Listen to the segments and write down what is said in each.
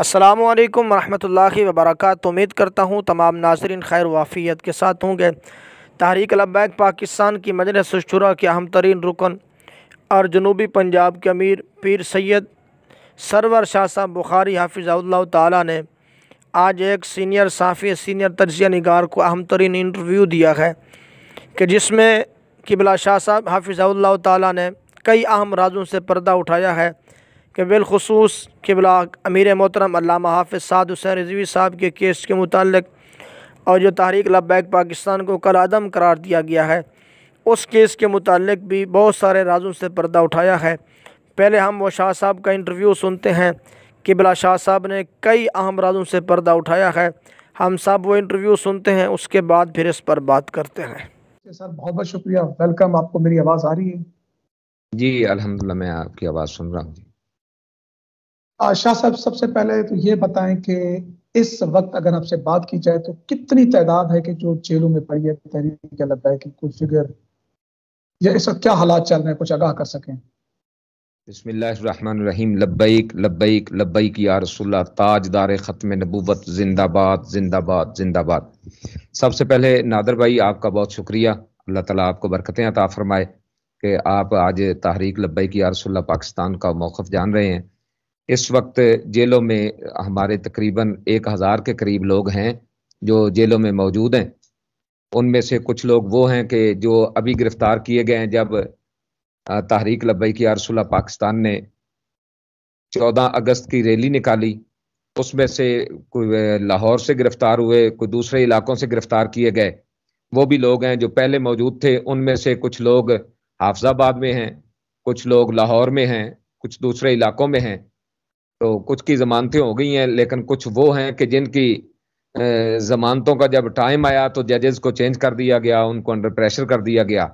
السلام علیکم ورحمۃ اللہ وبرکاتہ۔ امید کرتا ہوں تمام ناظرین خیر وافیت کے ساتھ ہوں گے۔ تحریک لبیک پاکستان کی مجلس الشورا کے اہم ترین رکن اور جنوبی پنجاب کے امیر پیر سید سرور شاہ صاحب بخاری حافظہ اللہ تعالیٰ نے آج ایک سینئر صحافی سینئر تجزیہ نگار کو اہم ترین انٹرویو دیا ہے کہ جس میں قبلہ شاہ صاحب حافظہ اللہ تعالیٰ نے کئی اہم رازوں سے پردہ اٹھایا ہے کہ بالخصوص قبلہ امیر محترم علامہ حافظ سعد حسین رضوی صاحب کے کیس کے متعلق اور جو تحریک لبیک پاکستان کو کالعدم قرار دیا گیا ہے اس کیس کے متعلق بھی بہت سارے رازوں سے پردہ اٹھایا ہے۔ پہلے ہم وہ شاہ صاحب کا انٹرویو سنتے ہیں۔ قبلہ شاہ صاحب نے کئی اہم رازوں سے پردہ اٹھایا ہے، ہم سب وہ انٹرویو سنتے ہیں، اس کے بعد پھر اس پر بات کرتے ہیں۔ سر بہت بہت شکریہ، ویلکم۔ آپ کو میری آواز آ رہی ہے؟ جی الحمدللہ میں آپ کی آواز سن رہا ہوں۔ شاہ صاحب سب سے پہلے تو یہ بتائیں کہ اس وقت اگر آپ سے بات کی جائے تو کتنی تعداد ہے کہ جو جیلوں میں پڑی ہے تحریک لبیک کی، کوئی فگر یا اس وقت کیا حالات چل رہے ہیں، کچھ آگاہ کر سکیں؟ بسم اللہ الرحمن الرحیم۔ لبیک لبیک لبیک یا رسول اللہ، تاجدار ختم نبوت، زندہ باد زندہ باد زندہ باد۔ سب سے پہلے نادر بھائی آپ کا بہت شکریہ، اللہ تعالیٰ آپ کو برکتیں عطا فرمائے کہ آپ آج تحریک لبیک یا رسول اللہ پاکستان کا موقف جان رہے ہیں۔ اس وقت جیلوں میں ہمارے تقریباً 1000 کے قریب لوگ ہیں جو جیلوں میں موجود ہیں۔ ان میں سے کچھ لوگ وہ ہیں کہ جو ابھی گرفتار کیے گئے ہیں جب تحریک لبیک یا رسول اللہ پاکستان نے 14 اگست کی ریلی نکالی، اس میں سے کوئی لاہور سے گرفتار ہوئے، کوئی دوسرے علاقوں سے گرفتار کیے گئے، وہ بھی لوگ ہیں جو پہلے موجود تھے۔ ان میں سے کچھ لوگ حافظ آباد میں ہیں، کچھ لوگ لاہور میں ہیں، کچھ دوسرے علاقوں میں ہیں، تو کچھ کی ضمانتیں ہو گئی ہیں، لیکن کچھ وہ ہیں کہ جن کی ضمانتوں کا جب ٹائم آیا تو ججز کو چینج کر دیا گیا، ان کو انڈر پریشر کر دیا گیا۔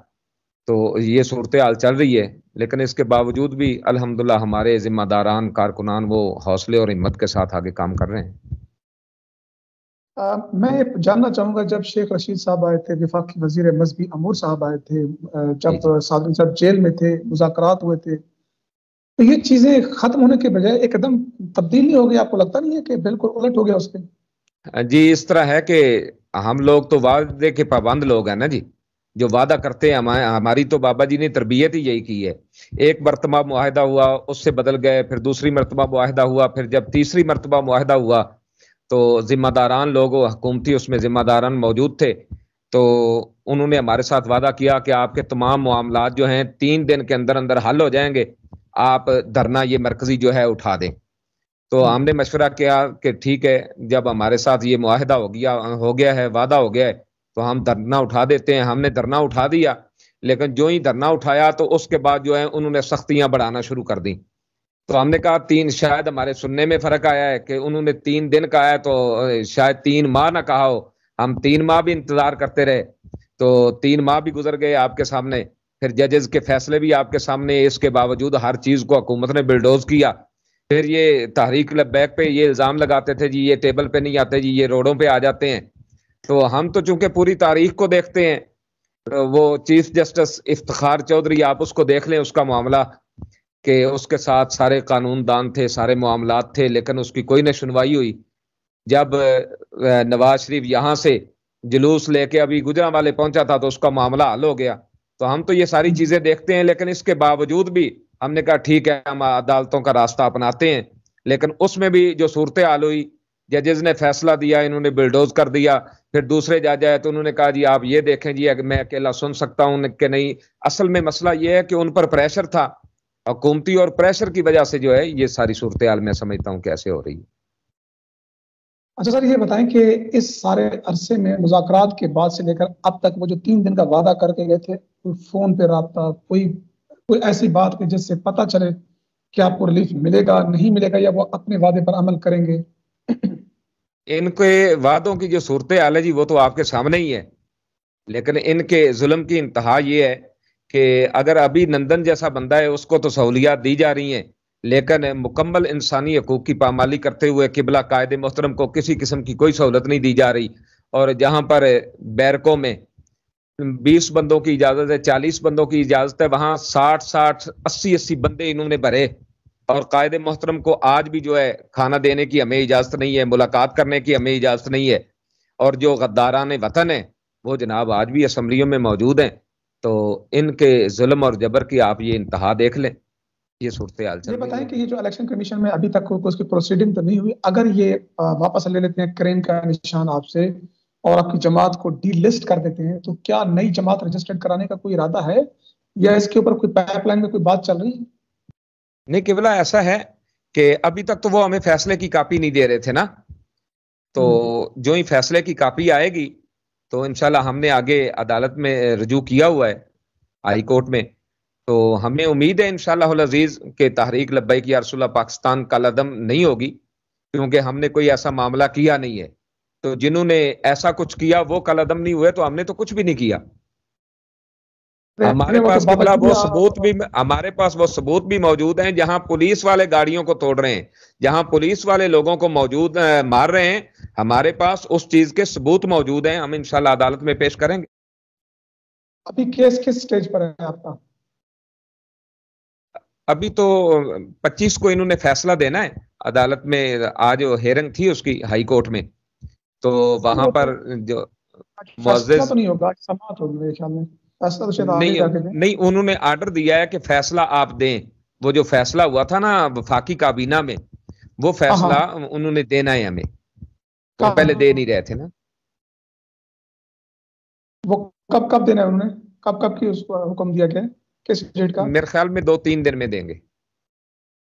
تو یہ صورتحال چل رہی ہے، لیکن اس کے باوجود بھی الحمدللہ ہمارے ذمہ داران کارکنان وہ حوصلے اور ہمت کے ساتھ آگے کام کر رہے ہیں۔ میں یہ جاننا چاہوں گا، جب شیخ رشید صاحب آئے تھے، وفاقی وزیر مذہبی امور صاحب آئے تھے، جب صادری صاحب جیل میں تھے، مذاکرات ہوئے تھے، تو یہ چیزیں ختم ہونے کے بجائے ایک قدم تبدیلی ہو گئی؟ آپ کو لگتا نہیں ہے کہ بالکل الٹ ہو گیا اس کے؟ جی اس طرح ہے کہ ہم لوگ تو وعدے کے پابند لوگ ہیں نا جی، جو وعدہ کرتے ہیں۔ ہماری تو بابا جی نے تربیت ہی یہی کی ہے۔ ایک مرتبہ معاہدہ ہوا، اس سے بدل گئے، پھر دوسری مرتبہ معاہدہ ہوا، پھر جب تیسری مرتبہ معاہدہ ہوا تو ذمہ داران لوگ، حکومتی اس میں ذمہ داران موجود تھے، تو انہوں نے ہمارے ساتھ وعدہ کیا کہ آپ کے تمام معاملات جو ہیں 3 دن کے اندر اندر حل ہو جائیں گے، آپ دھرنا یہ مرکزی جو ہے اٹھا دیں۔ تو ہم نے مشورہ کیا کہ ٹھیک ہے، جب ہمارے ساتھ یہ معاہدہ ہو گیا ہے، وعدہ ہو گیا ہے، تو ہم دھرنا اٹھا دیتے ہیں۔ ہم نے دھرنا اٹھا دیا، لیکن جو ہی دھرنا اٹھایا تو اس کے بعد جو ہے انہوں نے سختیاں بڑھانا شروع کر دیں۔ تو ہم نے کہا شاید ہمارے سننے میں فرق آیا ہے کہ انہوں نے 3 دن کہا ہے، تو شاید 3 ماہ نہ کہا ہو۔ ہم 3 ماہ بھی انتظار کرتے رہے، تو 3 ماہ بھی گزر گئے آپ کے سامنے، پھر ججز کے فیصلے بھی آپ کے سامنے۔ اس کے باوجود ہر چیز کو حکومت نے بلڈوز کیا۔ پھر یہ تحریک لبیک پہ یہ الزام لگاتے تھے جی یہ ٹیبل پہ نہیں آتے، جی یہ روڈوں پہ آ جاتے ہیں۔ تو ہم تو چونکہ پوری تاریخ کو دیکھتے ہیں، وہ چیف جسٹس افتخار چودھری آپ اس کو دیکھ لیں، اس کا معاملہ کہ اس کے ساتھ سارے قانون دان تھے، سارے معاملات تھے، لیکن اس کی کوئی نہ سنوائی ہوئی۔ جب نواز شریف یہاں سے جلوس لے کے ابھی گجرانوالے پہنچا تھا تو اس کا معاملہ حل ہو گیا۔ تو ہم تو یہ ساری چیزیں دیکھتے ہیں، لیکن اس کے باوجود بھی ہم نے کہا ٹھیک ہے، ہم عدالتوں کا راستہ اپناتے ہیں۔ لیکن اس میں بھی جو صورتحال ہوئی، ججز نے فیصلہ دیا، انہوں نے بلڈوز کر دیا۔ پھر دوسرے جج آئے تو انہوں نے کہا جی آپ یہ دیکھیں جی میں اکیلا سن سکتا ہوں کہ نہیں۔ اصل میں مسئلہ یہ ہے کہ ان پر پریشر تھا حکومتی، اور پریشر کی وجہ سے جو ہے یہ ساری صورتحال میں سمجھتا ہوں کیسے ہو رہی ہے۔ اچھا سر، یہ بتائیں کہ اس سارے عرصے میں مذاکرات کے بعد سے لے کر اب تک وہ جو 3 دن کا وعدہ کر کے گئے تھے، کوئی فون پہ رابطہ، کوئی ایسی بات کہ جس سے پتہ چلے کہ آپ کو ریلیف ملے گا نہیں ملے گا، یا وہ اپنے وعدے پر عمل کریں گے؟ ان کے وعدوں کی جو صورتحال ہے جی وہ تو آپ کے سامنے ہی ہے، لیکن ان کے ظلم کی انتہا یہ ہے کہ اگر ابھی نندن جیسا بندہ ہے اس کو تو سہولیات دی جا رہی ہیں، لیکن مکمل انسانی حقوق کی پامالی کرتے ہوئے قبلہ قائد محترم کو کسی قسم کی کوئی سہولت نہیں دی جا رہی۔ اور جہاں پر بیرکوں میں 20 بندوں کی اجازت ہے، 40 بندوں کی اجازت ہے، وہاں 60 80 بندے انہوں نے بھرے، اور قائد محترم کو آج بھی جو ہے کھانا دینے کی ہمیں اجازت نہیں ہے، ملاقات کرنے کی ہمیں اجازت نہیں ہے، اور جو غداران وطن ہیں وہ جناب آج بھی اسمبلیوں میں موجود ہیں. تو ان کے ظلم اور جبر کی آپ یہ انتہا دیکھ لیں. یہ صورتحال چل یہ رہی بتائیں ہے. کہ یہ جو الیکشن کمیشن میں ابھی تک اس کی پروسیڈنگ تو نہیں ہوئی، اگر یہ واپس لے لیتے ہیں کرین کا نشان آپ سے اور آپ کی جماعت کو ڈی لسٹ کر دیتے ہیں، تو کیا نئی جماعت رجسٹرڈ کرانے کا کوئی ارادہ ہے یا اس کے اوپر کوئی پائپ لائن میں کوئی بات چل رہی ہے؟ نہیں قبلہ، ایسا ہے کہ ابھی تک تو وہ ہمیں فیصلے کی کاپی نہیں دے رہے تھے نا. تو جو ہی فیصلے کی کاپی آئے گی تو انشاءاللہ ہم نے آگے عدالت میں رجوع کیا ہوا ہے ہائی کورٹ میں. تو ہمیں امید ہے انشاءاللہ العزیز کہ تحریک لبیک یا رسول اللہ پاکستان کل عدم نہیں ہوگی، کیونکہ ہم نے کوئی ایسا معاملہ کیا نہیں ہے. تو جنہوں نے ایسا کچھ کیا وہ کل عدم نہیں ہوئے، تو ہم نے تو کچھ بھی نہیں کیا. ہمارے وہ تو پاس بابا قبلہ جی وہ ثبوت بھی ہمارے پاس وہ ثبوت بھی موجود ہیں، جہاں پولیس والے گاڑیوں کو توڑ رہے ہیں، جہاں پولیس والے لوگوں کو موجود مار رہے ہیں، ہمارے پاس اس چیز کے ثبوت موجود ہیں. ہم انشاءاللہ عدالت میں پیش کریں گے. ابھی کیس کس سٹیج پر ہے آپ کا؟ ابھی تو 25 کو انہوں نے فیصلہ دینا ہے عدالت میں. آج ہیرنگ تھی اس کی ہائی کورٹ میں، تو وہاں پر جو فیصلہ معزز تو نہیں ہوگا، سماعت ہوگی میرے خیال میں. فیصلہ تو شاید آگے جا کے دیں. نہیں انہوں نے آرڈر دیا ہے کہ فیصلہ آپ دیں. وہ جو فیصلہ ہوا تھا نا وفاقی کابینہ میں، وہ فیصلہ انہوں نے دینا ہے ہمیں. وہ پہلے دے نہیں رہے تھے نا. وہ کب کب دینا ہے انہوں نے؟ کب کی اس کو حکم دیا گیا ہے؟ کس ڈیٹ کا؟ میرے خیال میں 2-3 دن میں دیں گے.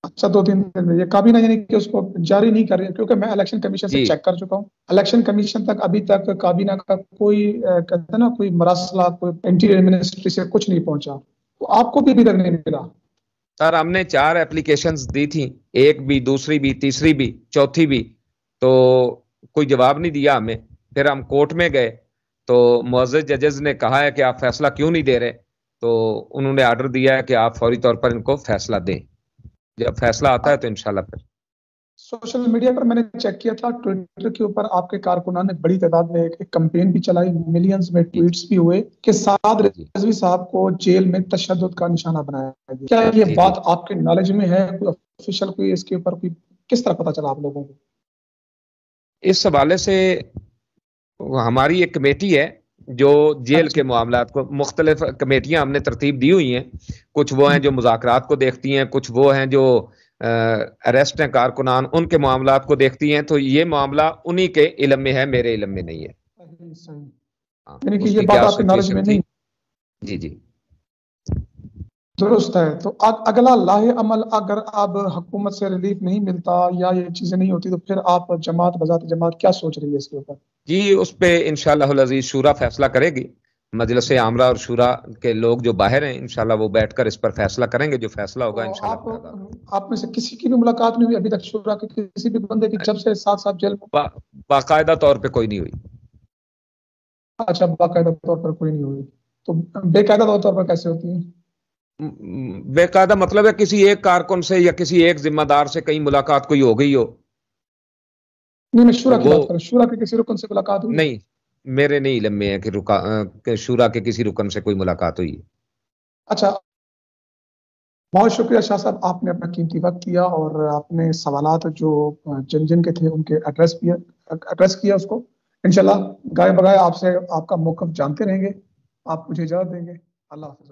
اچھا 2-3 دن میں. یہ کابینہ یعنی کہ اس کو جاری نہیں کر رہے، کیونکہ میں الیکشن کمیشن سے جی چیک کر چکا ہوں. الیکشن کمیشن تک ابھی تک کابینہ کا کوئی کہتے ہیں نا کوئی مراسلہ، کوئی انٹیریئر منسٹری سے کچھ نہیں پہنچا. تو آپ کو بھی ابھی تک نہیں ملا؟ سر ہم نے 4 اپلیکیشنز دی تھیں، ایک بھی، دوسری بھی، تیسری بھی، چوتھی بھی، تو کوئی جواب نہیں دیا ہمیں. پھر ہم کورٹ میں گئے تو معزز ججز نے کہا ہے کہ آپ فیصلہ کیوں نہیں دے رہے. تو انہوں نے آرڈر دیا ہے کہ آپ فوری طور پر ان کو فیصلہ دیں. جب فیصلہ آتا ہے تو انشاءاللہ پھر سوشل میڈیا پر میں نے چیک کیا تھا، ٹویٹر کے اوپر آپ کے کارکنان نے بڑی تعداد میں ایک کمپین بھی چلائی، ملینز میں جی ٹویٹس بھی ہوئے کہ سعد جی رضوی صاحب کو جیل میں تشدد کا نشانہ بنایا گیا. کیا یہ جی جی بات آپ کے نالج میں ہے؟ کوئی آفیشیل کوئی اس کے اوپر کوئی کس طرح پتا چلا آپ لوگوں کو؟ اس حوالے سے ہماری ایک کمیٹی ہے جو جیل اچھا. کے معاملات کو، مختلف کمیٹیاں ہم نے ترتیب دی ہوئی ہیں. کچھ وہ ہیں جو مذاکرات کو دیکھتی ہیں، کچھ وہ ہیں جو اریسٹ ہیں کارکنان، ان کے معاملات کو دیکھتی ہیں. تو یہ معاملہ انہی کے علم میں ہے، میرے علم میں نہیں ہے. صحیح. ہاں، یعنی کہ اس یہ کی بات کیا آپ کے نالج سچویشن میں تھی. نہیں؟ جی جی درست ہے. تو اگلا لاہ عمل، اگر اب حکومت سے ریلیف نہیں ملتا یا یہ چیزیں نہیں ہوتی، تو پھر آپ جماعت بذات جماعت کیا سوچ رہی ہے اس کے اوپر؟ جی اس پہ انشاءاللہ العزیز شورا فیصلہ کرے گی. مجلس عامرہ اور شورا کے لوگ جو باہر ہیں انشاءاللہ وہ بیٹھ کر اس پر فیصلہ کریں گے. جو فیصلہ ہوگا تو انشاءاللہ پھر آگاہ آپ میں سے کسی کی بھی ملاقات نہیں ہوئی ابھی تک شورا کے کسی بھی بندے کی جب سے ساتھ جیل میں؟ باقاعدہ طور پہ کوئی نہیں ہوئی. اچھا، باقاعدہ طور پر کوئی نہیں ہوئی. تو بے قاعدہ طور پر کیسے ہوتی ہے؟ بے قاعدہ مطلب ہے کسی ایک کارکن سے یا کسی ایک ذمہ دار سے کہیں ملاقات کوئی ہو گئی ہو. نہیں، میں شورا تو کی وہ بات کر رہا ہوں. شورا کے کسی رکن سے ملاقات ہوئی؟ نہیں، میرے نہیں علم میں ہے کہ شورا کے کسی رکن سے کوئی ملاقات ہوئی ہے. اچھا، بہت شکریہ شاہ صاحب، آپ نے اپنا قیمتی وقت دیا اور اپنے سوالات جو جن جن کے تھے ان کے ایڈریس کیا اس کو. انشاءاللہ گائے بگائے آپ سے آپ کا موقف جانتے رہیں گے. آپ مجھے اجازت دیں گے. اللہ حافظ.